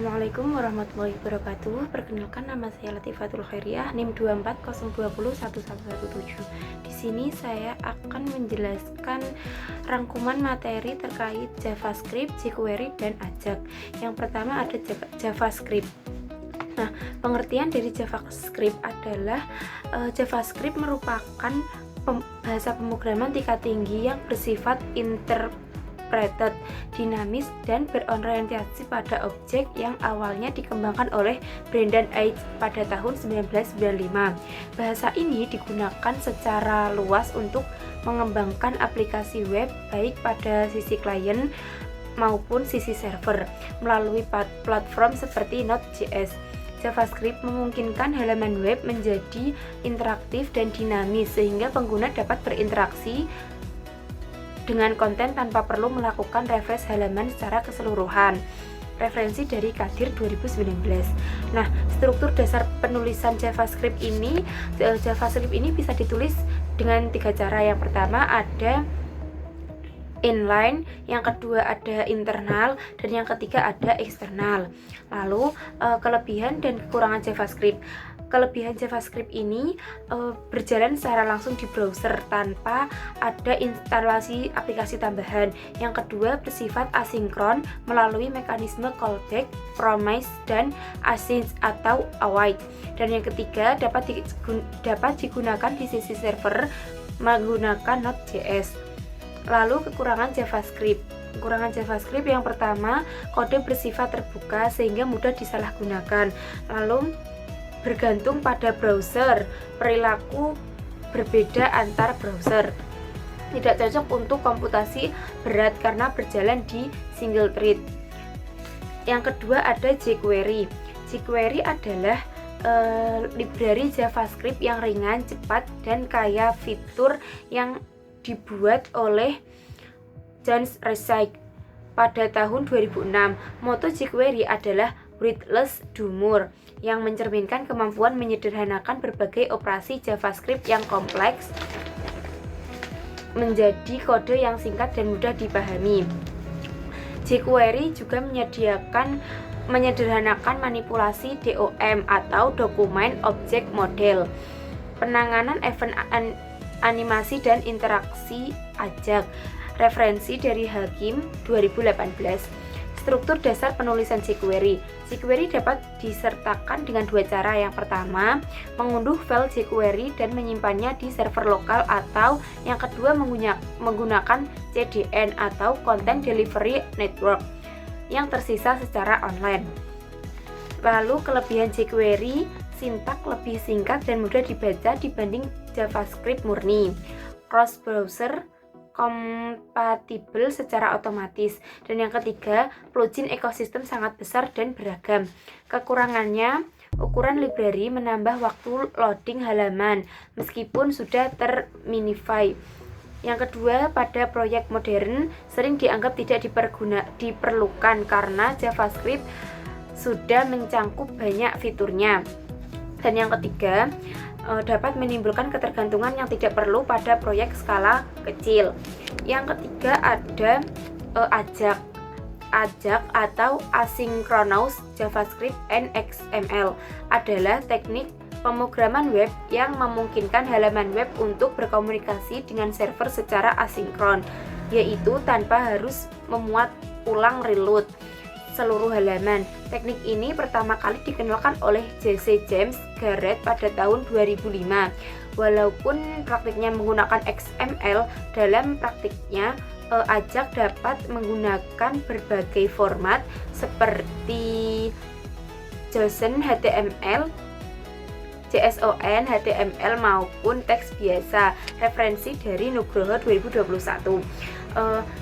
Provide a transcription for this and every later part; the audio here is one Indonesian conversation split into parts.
Assalamualaikum warahmatullahi wabarakatuh. Perkenalkan, nama saya Latifatul Khairiyah, NIM 240201117. Di sini saya akan menjelaskan rangkuman materi terkait JavaScript, jQuery, dan Ajax. Yang pertama ada JavaScript. Nah, pengertian dari JavaScript adalah JavaScript merupakan bahasa pemrograman tingkat tinggi yang bersifat interpreted, dinamis, dan berorientasi pada objek yang awalnya dikembangkan oleh Brendan Eich pada tahun 1995. Bahasa ini digunakan secara luas untuk mengembangkan aplikasi web baik pada sisi klien maupun sisi server melalui platform seperti Node.js. JavaScript memungkinkan halaman web menjadi interaktif dan dinamis sehingga pengguna dapat berinteraksi dengan konten tanpa perlu melakukan refresh halaman secara keseluruhan. Referensi dari Kadir 2019. Nah, struktur dasar penulisan JavaScript ini bisa ditulis dengan 3 cara. Yang pertama ada inline, yang kedua ada internal, dan yang ketiga ada eksternal. Lalu kelebihan dan kekurangan JavaScript. Kelebihan JavaScript ini berjalan secara langsung di browser tanpa ada instalasi aplikasi tambahan. Yang kedua bersifat asinkron melalui mekanisme callback, promise, dan async atau await. Dan yang ketiga dapat digunakan di sisi server menggunakan Node.js. Lalu kekurangan JavaScript. Kekurangan JavaScript yang pertama, kode bersifat terbuka sehingga mudah disalahgunakan. Lalu bergantung pada browser, perilaku berbeda antar browser. Tidak cocok untuk komputasi berat karena berjalan di single thread. Yang kedua ada jQuery. jQuery adalah library JavaScript yang ringan, cepat, dan kaya fitur yang dibuat oleh Jan Reisig pada tahun 2006. Moto jQuery adalah Breathless Do More, yang mencerminkan kemampuan menyederhanakan berbagai operasi JavaScript yang kompleks menjadi kode yang singkat dan mudah dipahami. jQuery juga menyederhanakan manipulasi DOM atau Document Object Model, penanganan event animasi dan interaksi Ajax. Referensi dari Hakim 2018. Struktur dasar penulisan jQuery. jQuery dapat disertakan dengan 2 cara. Yang pertama, mengunduh file jQuery dan menyimpannya di server lokal, atau yang kedua menggunakan CDN atau Content Delivery Network yang tersisa secara online. Lalu kelebihan jQuery, sintak lebih singkat dan mudah dibaca dibanding JavaScript murni. Cross browser kompatibel secara otomatis. Dan yang ketiga, plugin ekosistem sangat besar dan beragam. Kekurangannya, ukuran library menambah waktu loading halaman meskipun sudah terminify. Yang kedua, pada proyek modern sering dianggap tidak diperlukan karena JavaScript sudah mencangkup banyak fiturnya. Dan yang ketiga, dapat menimbulkan ketergantungan yang tidak perlu pada proyek skala kecil. Yang ketiga ada Ajax. Ajax atau Asynchronous JavaScript and XML adalah teknik pemrograman web yang memungkinkan halaman web untuk berkomunikasi dengan server secara asinkron, yaitu tanpa harus memuat ulang reload seluruh halaman. Teknik ini pertama kali dikenalkan oleh Jesse James Garrett pada tahun 2005. Walaupun praktiknya menggunakan XML, dalam praktiknya Ajax dapat menggunakan berbagai format seperti JSON, HTML, HTML maupun teks biasa. Referensi dari Nugroho 2021.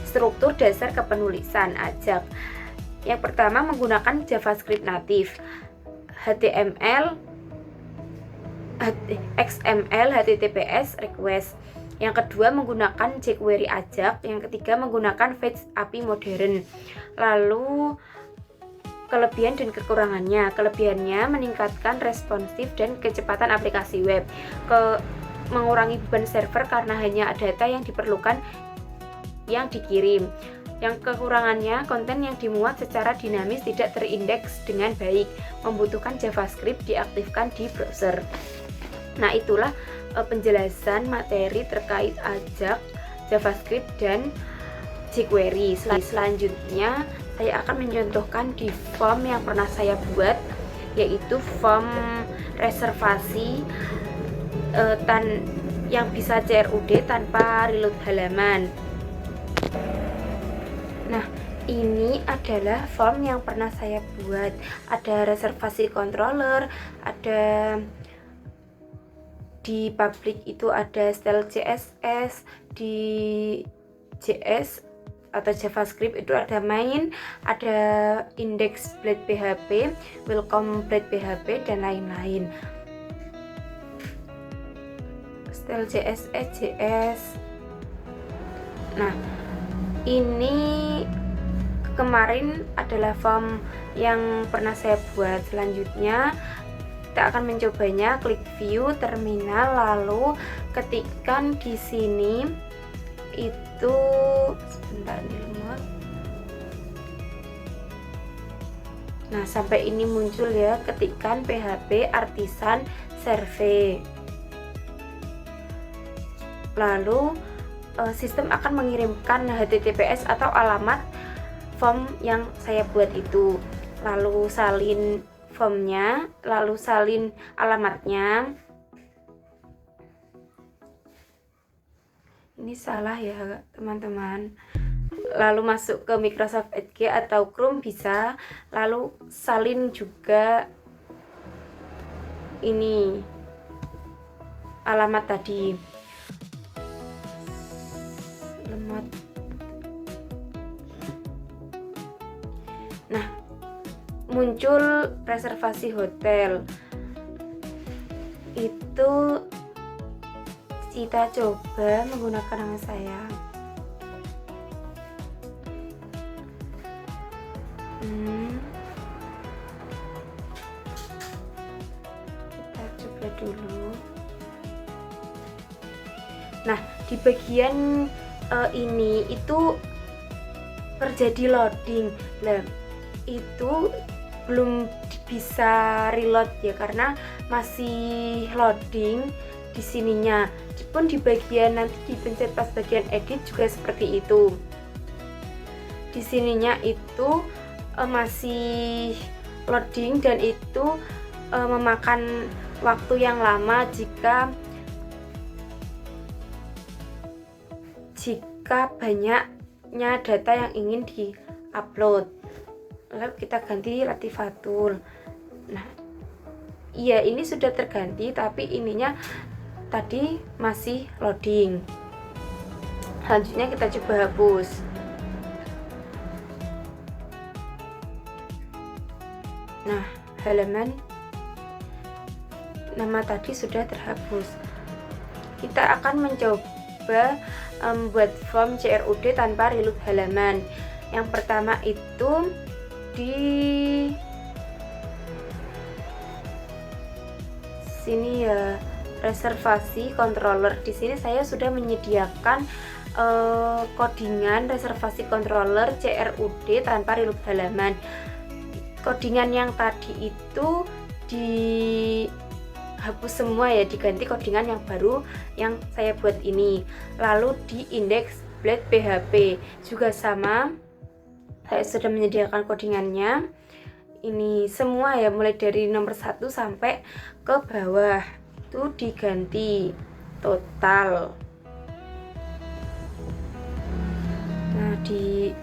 Struktur dasar kepenulisan Ajax. Yang pertama menggunakan JavaScript native, HTML, XML, HTTPS request. Yang kedua menggunakan jQuery Ajax. Yang ketiga menggunakan Fast API modern. Lalu kelebihan dan kekurangannya. Kelebihannya meningkatkan responsif dan kecepatan aplikasi web, mengurangi beban server karena hanya data yang diperlukan yang dikirim. Yang kekurangannya, konten yang dimuat secara dinamis tidak terindeks dengan baik, membutuhkan JavaScript diaktifkan di browser. Nah, itulah penjelasan materi terkait Ajax, JavaScript, dan jQuery. Selanjutnya saya akan mencontohkan di form yang pernah saya buat, yaitu form reservasi yang bisa CRUD tanpa reload halaman. Nah, ini adalah form yang pernah saya buat. Ada reservasi controller, ada di public itu ada style CSS, di JS atau JavaScript itu ada main, ada index blade PHP, welcome blade PHP, dan lain-lain. Style CSS, JS. Nah, ini kemarin adalah form yang pernah saya buat. Selanjutnya kita akan mencobanya. Klik view terminal, lalu ketikkan di sini itu, sebentar nih lemot. Nah, sampai ini muncul ya, ketikkan PHP artisan survey. Lalu sistem akan mengirimkan HTTPS atau alamat form yang saya buat itu. Lalu salin formnya, lalu salin alamatnya. Ini salah ya teman-teman. Lalu masuk ke Microsoft Edge atau Chrome bisa. Lalu salin juga ini alamat tadi. Nah, muncul reservasi hotel. Itu kita coba menggunakan nama saya. Kita coba dulu. Nah, di bagian ini itu terjadi loading. Nah, itu belum bisa reload ya, karena masih loading di sininya. Pun di bagian nanti dipencet pas bagian edit juga seperti itu. Di sininya itu masih loading, dan itu memakan waktu yang lama jika banyaknya data yang ingin di-upload. Lalu kita ganti Latifatul. Nah, iya, ini sudah terganti, tapi ininya tadi masih loading. Selanjutnya kita coba hapus. Nah, halaman nama tadi sudah terhapus. Kita akan mencoba membuat form CRUD tanpa reload halaman. Yang pertama itu di sini ya, reservasi controller. Di sini saya sudah menyediakan codingan reservasi controller CRUD tanpa reload halaman. Codingan yang tadi itu dihapus semua ya, diganti codingan yang baru yang saya buat ini. Lalu di index blade PHP juga sama, saya sudah menyediakan codingannya. Ini semua ya, mulai dari nomor 1 sampai ke bawah itu diganti total. Nah, di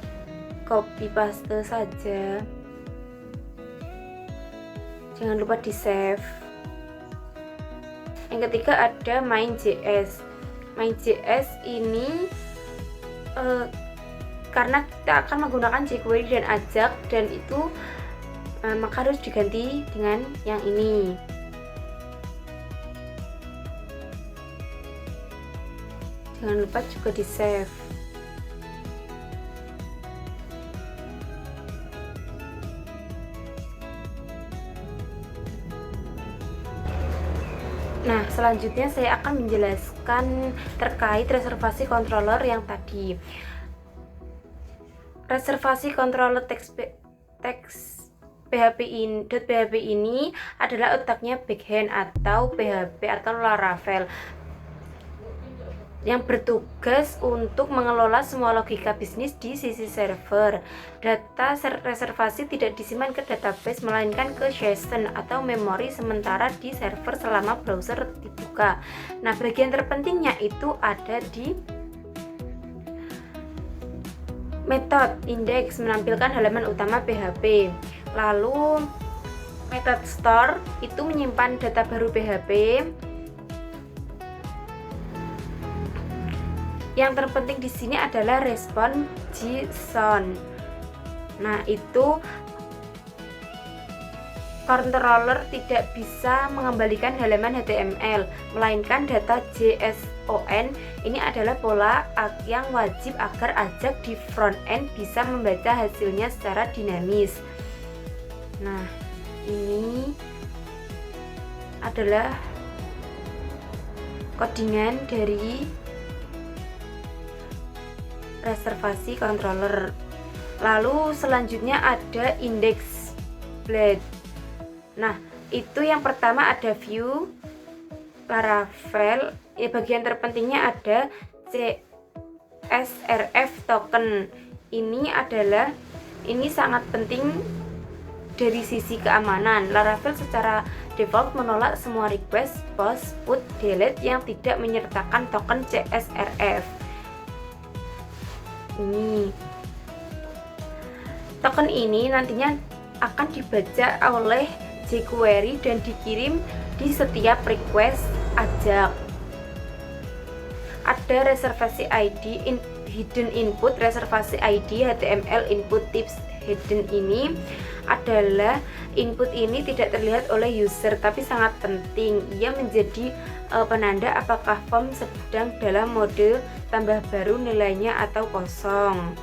copy paste saja, jangan lupa di save. Yang ketiga ada main.js. Main.js ini karena kita akan menggunakan jQuery dan Ajax, dan itu maka harus diganti dengan yang ini. Jangan lupa juga di save. Nah, selanjutnya saya akan menjelaskan terkait reservasi controller yang tadi. Reservasi controller text PHP ini adalah otaknya backend atau PHP atau Laravel yang bertugas untuk mengelola semua logika bisnis di sisi server. Data reservasi tidak disimpan ke database melainkan ke JSON atau memori sementara di server selama browser dibuka. Nah, bagian terpentingnya itu ada di method index menampilkan halaman utama PHP. Lalu method store itu menyimpan data baru PHP. Yang terpenting di sini adalah respon JSON. Nah, itu controller tidak bisa mengembalikan halaman HTML, melainkan data JSON. Ini adalah pola yang wajib agar Ajax di front end bisa membaca hasilnya secara dinamis. Nah, ini adalah codingan dari reservasi controller. Lalu selanjutnya ada index blade. Nah, itu yang pertama ada view Laravel. Bagian terpentingnya ada CSRF token. Ini sangat penting dari sisi keamanan. Laravel secara default menolak semua request post, put, delete yang tidak menyertakan token CSRF. Ini token ini nantinya akan dibaca oleh jQuery dan dikirim di setiap request Ajax. Ada reservasi ID hidden input. Reservasi ID HTML input tips hidden ini adalah input ini tidak terlihat oleh user tapi sangat penting. Ia menjadi penanda apakah form sedang dalam mode tambah baru nilainya atau kosong.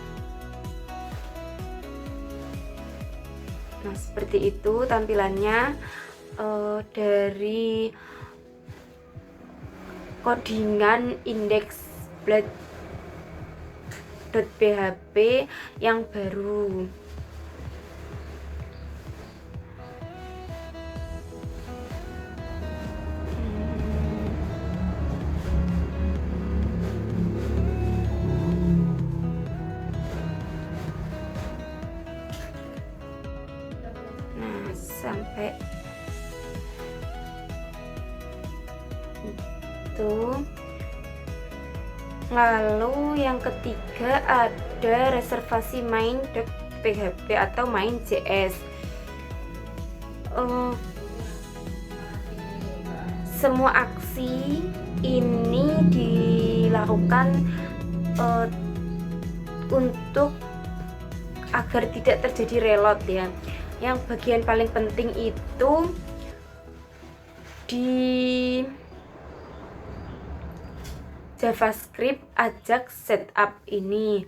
Nah, seperti itu tampilannya dari codingan index.php yang baru. Sampai itu. Lalu yang ketiga ada reservasi main.php atau main.js. Semua aksi ini dilakukan untuk agar tidak terjadi reload ya. Yang bagian paling penting itu di JavaScript Ajax setup ini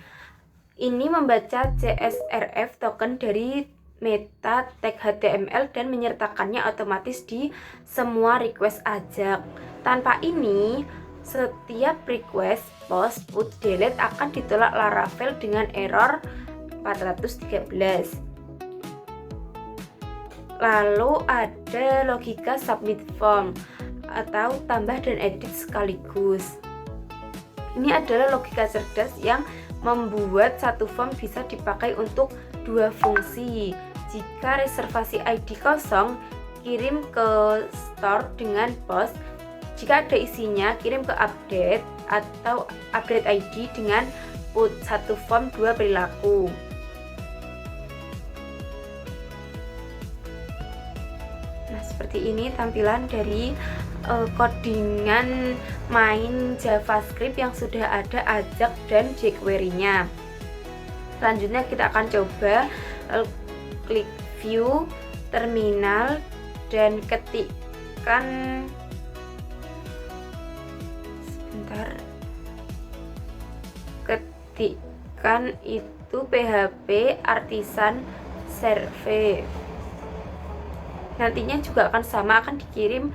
membaca CSRF token dari meta tag HTML dan menyertakannya otomatis di semua request Ajax. Tanpa ini, setiap request post, put, delete akan ditolak Laravel dengan error 413. Lalu ada logika submit form atau tambah dan edit sekaligus. Ini adalah logika cerdas yang membuat satu form bisa dipakai untuk dua fungsi. Jika reservasi ID kosong, kirim ke store dengan post. Jika ada isinya, kirim ke update atau update ID dengan put. Satu form dua perilaku. Seperti ini tampilan dari codingan main JavaScript yang sudah ada Ajax dan jQuery-nya. Selanjutnya kita akan coba klik view terminal dan ketikkan itu PHP artisan serve. Nantinya juga akan sama, akan dikirim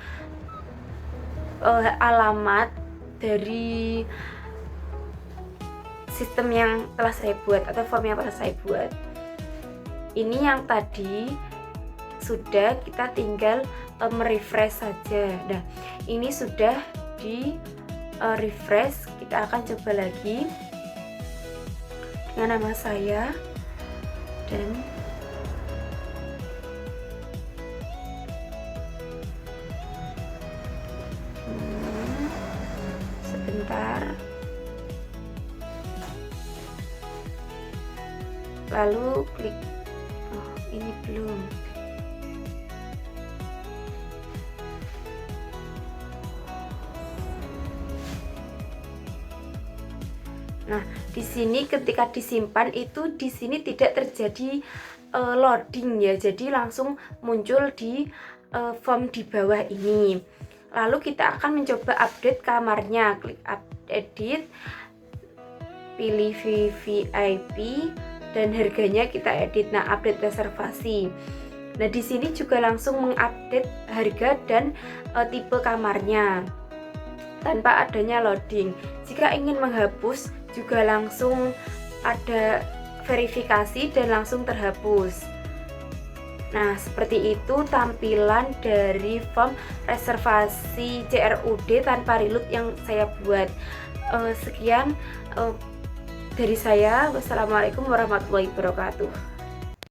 alamat dari sistem yang telah saya buat atau form yang telah saya buat. Ini yang tadi sudah, kita tinggal merefresh saja. Nah, ini sudah di refresh. Kita akan coba lagi dengan nama saya dan sebentar, lalu klik. Oh, ini belum. Nah, di sini ketika disimpan itu di sini tidak terjadi loading ya. Jadi langsung muncul di form di bawah ini. Lalu kita akan mencoba update kamarnya. Klik edit, pilih VVIP dan harganya kita edit. Nah, update reservasi. Nah, di sini juga langsung mengupdate harga dan tipe kamarnya tanpa adanya loading. Jika ingin menghapus juga langsung ada verifikasi dan langsung terhapus. Nah, seperti itu tampilan dari form reservasi CRUD tanpa reload yang saya buat. Sekian dari saya. Wassalamualaikum warahmatullahi wabarakatuh.